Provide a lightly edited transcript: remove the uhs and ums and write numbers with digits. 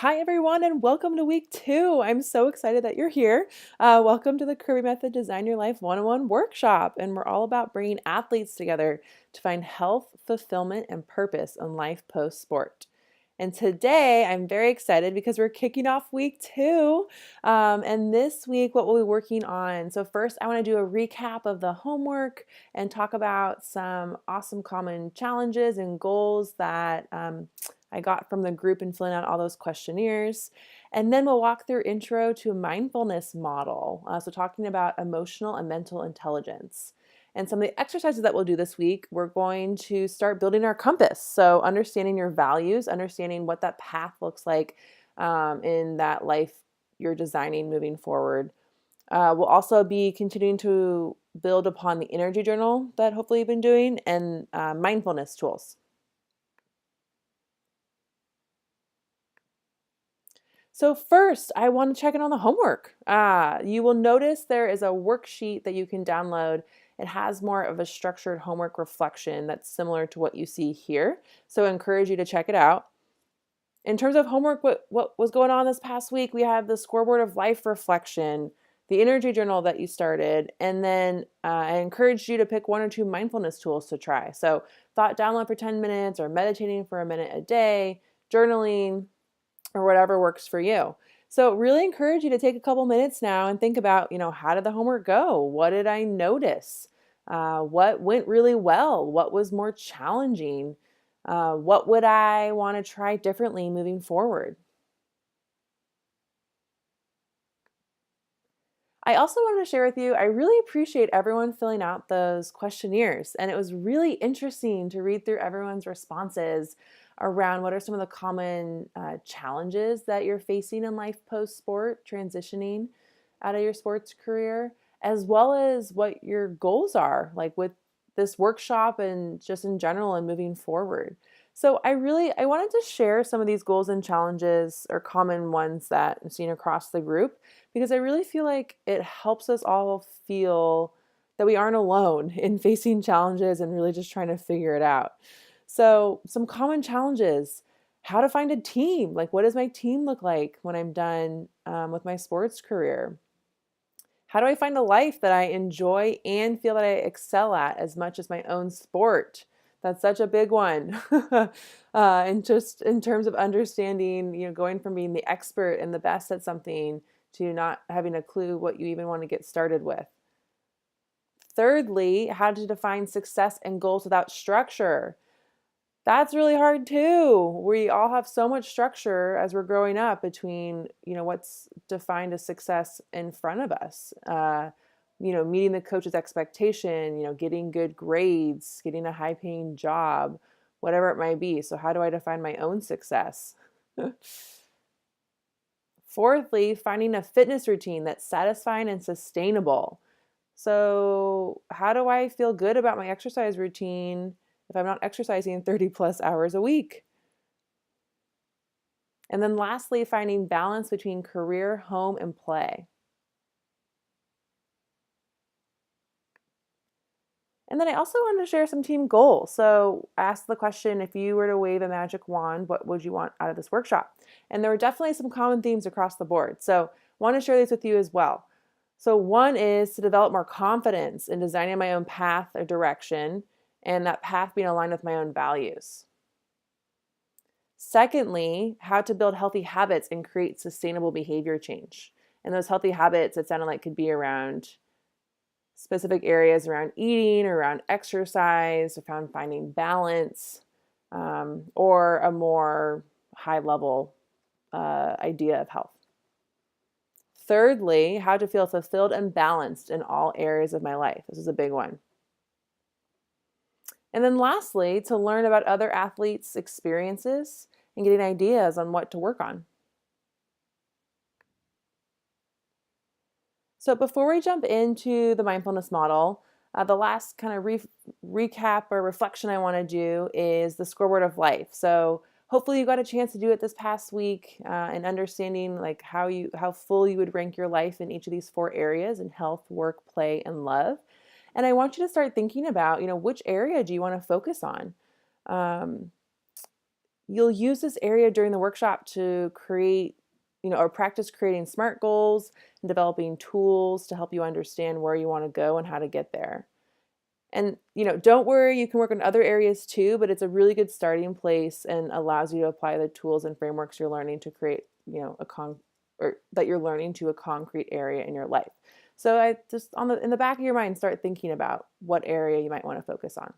Hi, everyone, and welcome to week 2. I'm so excited that you're here. Welcome to the Kirby Method Design Your Life 101 workshop. And we're all about bringing athletes together to find health, fulfillment, and purpose in life post sport. And today I'm very excited because we're kicking off week 2. And this week, what we'll be working on. So, first, I want to do a recap of the homework and talk about some awesome common challenges and goals that I got from the group and filling out all those questionnaires. And then we'll walk through intro to a mindfulness model. So talking about emotional and mental intelligence. And some of the exercises that we'll do this week, we're going to start building our compass. So understanding your values, understanding what that path looks like in that life you're designing moving forward. We'll also be continuing to build upon the energy journal that hopefully you've been doing and mindfulness tools. So first, I want to check in on the homework. You will notice there is a worksheet that you can download. It has more of a structured homework reflection that's similar to what you see here. So I encourage you to check it out. In terms of homework, what was going on this past week, we have the scoreboard of life reflection, the energy journal that you started, and then I encouraged you to pick one or two mindfulness tools to try. So thought download for 10 minutes or meditating for a minute a day, journaling, or whatever works for you. So really encourage you to take a couple minutes now and think about, how did the homework go? What did I notice? What went really well? What was more challenging? What would I want to try differently moving forward? I also wanted to share with you, I really appreciate everyone filling out those questionnaires. And it was really interesting to read through everyone's responses around what are some of the common challenges that you're facing in life post sport, transitioning out of your sports career, as well as what your goals are, like with this workshop and just in general and moving forward. So I wanted to share some of these goals and challenges or common ones that I'm seeing across the group because I really feel like it helps us all feel that we aren't alone in facing challenges and really just trying to figure it out. So, some common challenges: how to find a team. Like, what does my team look like when I'm done with my sports career? How do I find a life that I enjoy and feel that I excel at as much as my own sport? That's such a big one. And just in terms of understanding, going from being the expert and the best at something to not having a clue what you even want to get started with. Thirdly, how to define success and goals without structure. That's really hard too. We all have so much structure as we're growing up between, what's defined as success in front of us. Meeting the coach's expectation, getting good grades, getting a high paying job, whatever it might be. So how do I define my own success? Fourthly, finding a fitness routine that's satisfying and sustainable. So, how do I feel good about my exercise routine if I'm not exercising 30 plus hours a week? And then lastly, finding balance between career, home, and play. And then I also wanted to share some team goals. So I asked the question, if you were to wave a magic wand, what would you want out of this workshop? And there were definitely some common themes across the board. So I want to share these with you as well. So one is to develop more confidence in designing my own path or direction, and that path being aligned with my own values. Secondly, how to build healthy habits and create sustainable behavior change. And those healthy habits, it sounded like, could be around specific areas around eating, around exercise, around finding balance, or a more high level idea of health. Thirdly, how to feel fulfilled and balanced in all areas of my life. This is a big one. And then lastly, to learn about other athletes' experiences and getting ideas on what to work on. So before we jump into the mindfulness model, the last kind of recap or reflection I want to do is the scoreboard of life. So hopefully you got a chance to do it this past week and understanding like how full you would rank your life in each of these 4 areas in health, work, play, and love. And I want you to start thinking about, which area do you want to focus on? Um, You'll use this area during the workshop to create, or practice creating SMART goals and developing tools to help you understand where you want to go and how to get there. And, don't worry, you can work on other areas too, but it's a really good starting place and allows you to apply the tools and frameworks you're learning to create, or that you're learning to a concrete area in your life. So I just in the back of your mind, start thinking about what area you might want to focus on.